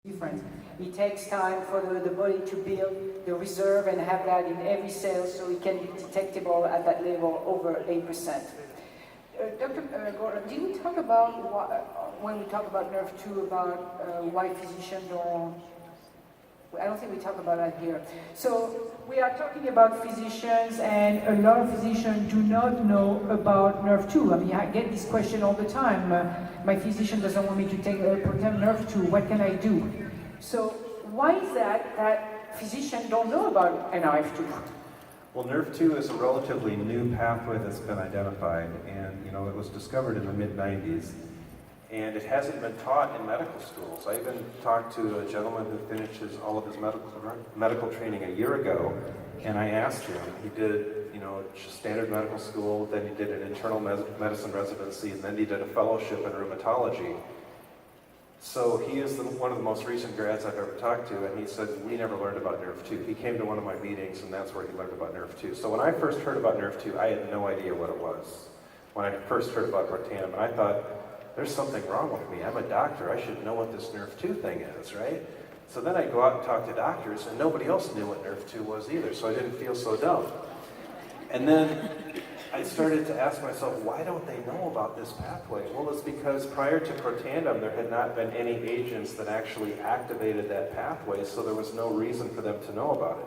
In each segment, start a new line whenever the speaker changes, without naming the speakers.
different. It takes time for the body to build the reserve and have that in every cell so it can be detectable at that level over 8%. Dr. Gordon, did we talk about, when we talk about NERV2, about why physicians don't, I don't think we talk about that here. So we are talking about physicians, and a lot of physicians do not know about NERV2. I mean, I get this question all the time. My physician doesn't want me to take Protandim NERV2. What can I do? So why is that physicians don't know about NRF2?
Well, NERV2 is a relatively new pathway that's been identified, and it was discovered in the mid-90s. And it hasn't been taught in medical schools. I even talked to a gentleman who finished all of his medical training a year ago, and I asked him. He did, standard medical school, then he did an internal medicine residency, and then he did a fellowship in rheumatology. So he is one of the most recent grads I've ever talked to, and he said, we never learned about NERV2. He came to one of my meetings, and that's where he learned about NERV2. So when I first heard about NERV2, I had no idea what it was. When I first heard about Protandim, and I thought, there's something wrong with me. I'm a doctor. I should know what this NERV2 thing is, right? So then I go out and talk to doctors, and nobody else knew what NERV2 was either, so I didn't feel so dumb. And then I started to ask myself, why don't they know about this pathway? Well, it's because prior to Protandim, there had not been any agents that actually activated that pathway, so there was no reason for them to know about it.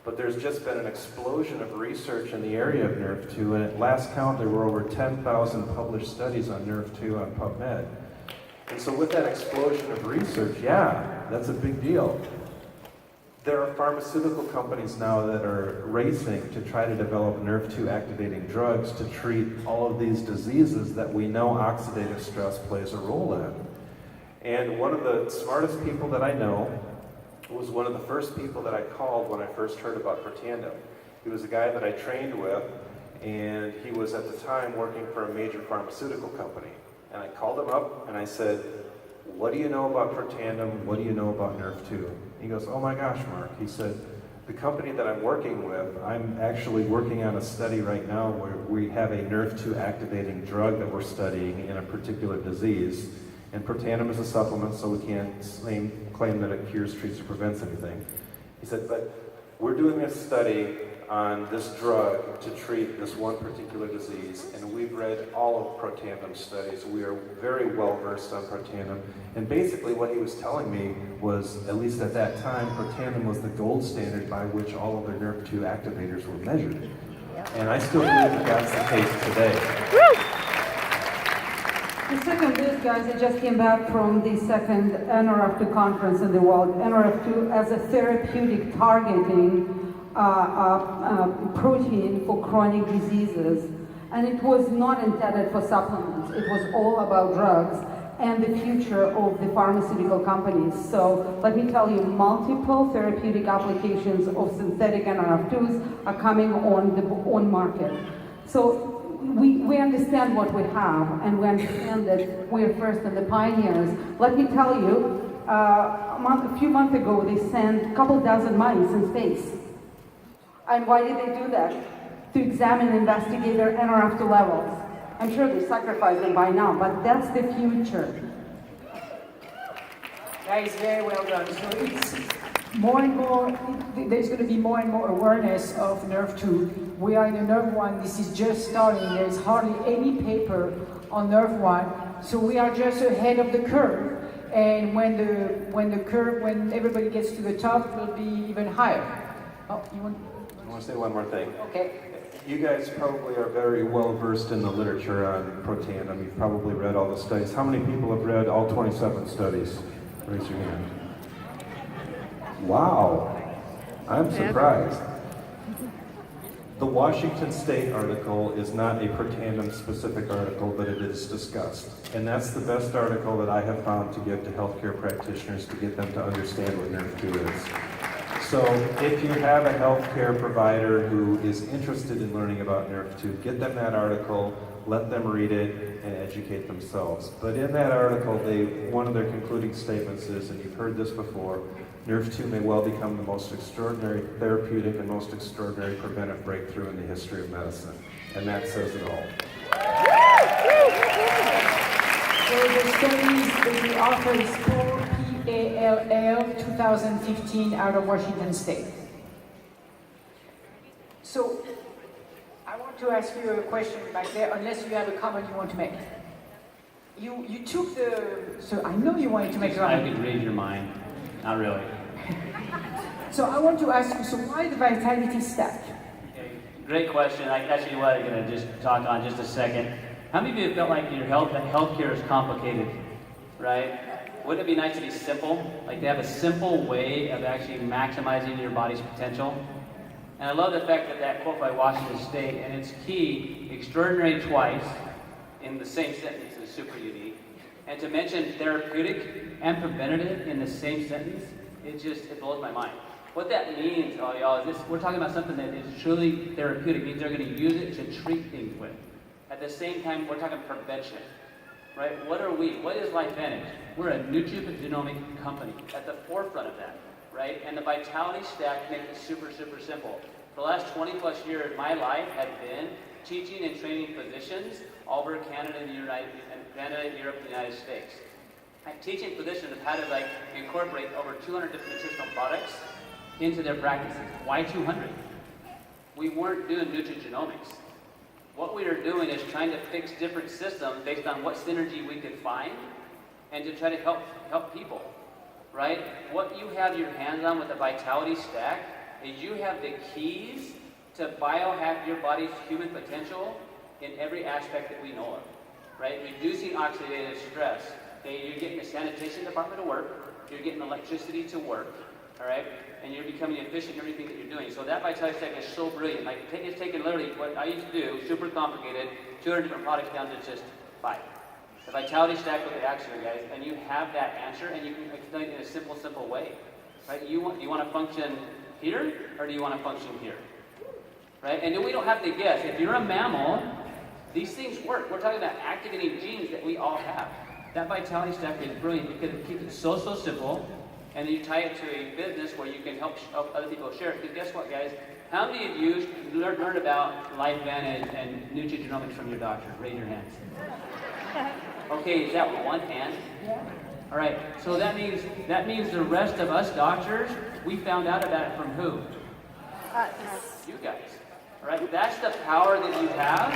But there's just been an explosion of research in the area of NERV2, and at last count there were over 10,000 published studies on NERV2 on PubMed. And so with that explosion of research, yeah, that's a big deal. There are pharmaceutical companies now that are racing to try to develop NERV2 activating drugs to treat all of these diseases that we know oxidative stress plays a role in. And one of the smartest people that I know was one of the first people that I called when I first heard about Protandim. He was a guy that I trained with, and he was at the time working for a major pharmaceutical company. And I called him up and I said, what do you know about Protandim? What do you know about NERV2? He goes, oh my gosh, Mark. He said, the company that I'm working with, I'm actually working on a study right now where we have a NERV2 activating drug that we're studying in a particular disease. And Protandim is a supplement, so we can't claim that it cures, treats, or prevents anything. He said, but we're doing a study on this drug to treat this one particular disease, and we've read all of Protandim studies. We are very well versed on Protandim. And basically what he was telling me was, at least at that time, Protandim was the gold standard by which all of their NERV2 activators were measured. And I still believe that that's the case today.
The second this, guys, I just came back from the second NRF2 conference in the world. NRF2 as a therapeutic targeting protein for chronic diseases. And it was not intended for supplements. It was all about drugs and the future of the pharmaceutical companies. So let me tell you, multiple therapeutic applications of synthetic NRF2s are coming on market. So we understand what we have, and we understand that we're first and the pioneers. Let me tell you, a few months ago, they sent a couple dozen mice in space. And why did they do that? To examine and investigate their NRF2 levels. I'm sure they sacrificed them by now, but that's the future.
That is very well done. So it's more and more, there's going to be more and more awareness of NERV2. We are in the NERV1, this is just starting. There's hardly any paper on NERV1, so we are just ahead of the curve. And when everybody gets to the top, it will be even higher. Oh,
I want to say one more thing.
Okay.
You guys probably are very well versed in the literature on Protandim. You've probably read all the studies. How many people have read all 27 studies? Raise your hand. Wow, I'm surprised. The Washington State article is not a Protandim specific article, but it is discussed. And that's the best article that I have found to give to healthcare practitioners to get them to understand what NERV2 is. So if you have a healthcare provider who is interested in learning about NERV2, get them that article, let them read it, and educate themselves. But in that article, one of their concluding statements is, and you've heard this before, NERV2 may well become the most extraordinary therapeutic and most extraordinary preventive breakthrough in the history of medicine. And that says it all.
So the studies that we offer is 4 KLL 2015 out of Washington State. So, I want to ask you a question back there, unless you have a comment you want to make. You took so I know you wanted to make a
I
comment.
could read your mind. Not really.
So I want to ask you, so why the vitality stack?
Okay, great question. I actually was going to just talk on just a second. How many of you have felt like your healthcare is complicated, right? Wouldn't it be nice to be simple? Like to have a simple way of actually maximizing your body's potential? And I love the fact that that quote by Washington State, and it's key, extraordinary twice in the same sentence is super unique. And to mention therapeutic and preventative in the same sentence, it blows my mind. What that means, oh y'all, is we're talking about something that is truly therapeutic. It means they're going to use it to treat things with. At the same time, we're talking prevention, right? What are we? What is LifeVantage? We're a Nutrigenomic company at the forefront of that, right? And the Vitality Stack makes it super, super simple. For the last 20 plus years, my life has been teaching and training physicians all over Canada and Canada, Europe, and the United States. I'm teaching physicians of how to incorporate over 200 different nutritional products into their practices. Why 200? We weren't doing Nutrigenomics. What we are doing is trying to fix different systems based on what synergy we could find and to try to help people, right? What you have your hands on with the Vitality Stack is you have the keys to biohack your body's human potential in every aspect that we know of, right? Reducing oxidative stress. Okay, you're getting the sanitation department to work, you're getting electricity to work, all right? And you're becoming efficient in everything that you're doing. So that Vitality Stack is so brilliant. Like, it's taken literally what I used to do, super complicated, 200 different products down to just 5. The Vitality Stack with the action, guys, and you have that answer, and you can explain it in a simple way, right? Do you want to function here, or do you want to function here, right? And then we don't have to guess. If you're a mammal, these things work. We're talking about activating genes that we all have. That Vitality Stack is brilliant because it keeps it so simple. And then you tie it to a business where you can help other people share it. Because guess what, guys? How many of you learned about LifeVantage and Nutrigenomics from your doctor? Raise your hands. Okay, is that one hand?
Yeah.
All right. So that means the rest of us doctors, we found out about it from who? You guys. All right. That's the power that you have,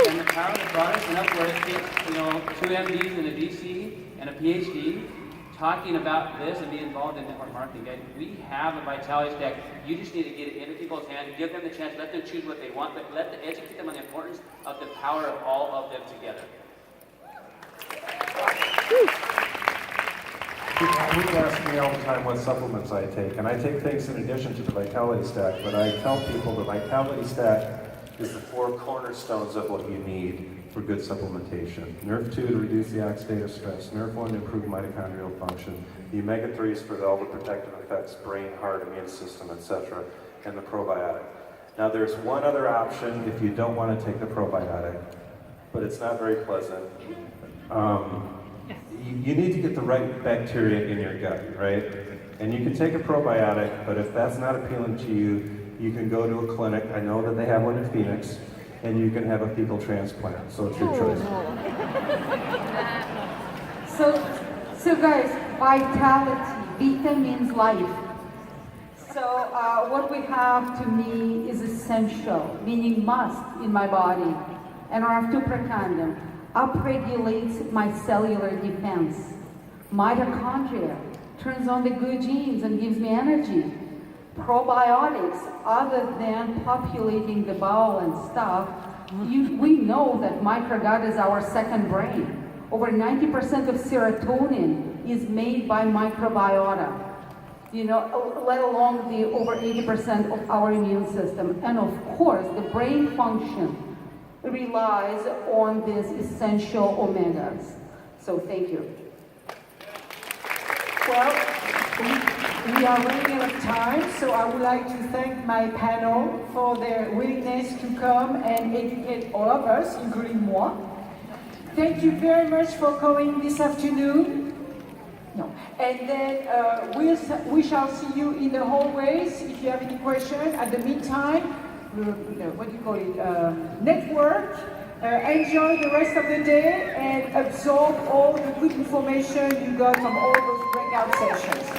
and the power of the products. And that's where it takes, 2 MDs and a DC and a PhD. Talking about this and being involved in network marketing, guys, we have a Vitality Stack. You just need to get it into people's hands, give them the chance, let them choose what they want, but educate them on the importance of the power of all of them together.
People ask me all the time what supplements I take, and I take things in addition to the Vitality Stack, but I tell people the Vitality Stack is the 4 cornerstones of what you need for good supplementation. Nerve 2 to reduce the oxidative stress, Nerve 1 to improve mitochondrial function, the omega-3s for all the protective effects, brain, heart, immune system, etc., and the probiotic. Now there's one other option if you don't want to take the probiotic, but it's not very pleasant. You need to get the right bacteria in your gut, right? And you can take a probiotic, but if that's not appealing to you, you can go to a clinic. I know that they have one in Phoenix, and you can have a fecal transplant. So it's your choice.
So guys, vitality, vita means life. So what we have to me is essential, meaning must in my body. And I have 2 precandum. Upregulates my cellular defense. Mitochondria turns on the good genes and gives me energy. Probiotics, other than populating the bowel and stuff, we know that microgut is our second brain. Over 90% of serotonin is made by microbiota, let alone the over 80% of our immune system. And of course, the brain function relies on these essential omegas. So thank you.
Well, we are running out of time, so I would like to thank my panel for their willingness to come and educate all of us, including moi. Thank you very much for coming this afternoon. No. And then we shall see you in the hallways if you have any questions. At the meantime, what do you call it? Network. Enjoy the rest of the day and absorb all the good information you got from all those breakouts. breakout sessions.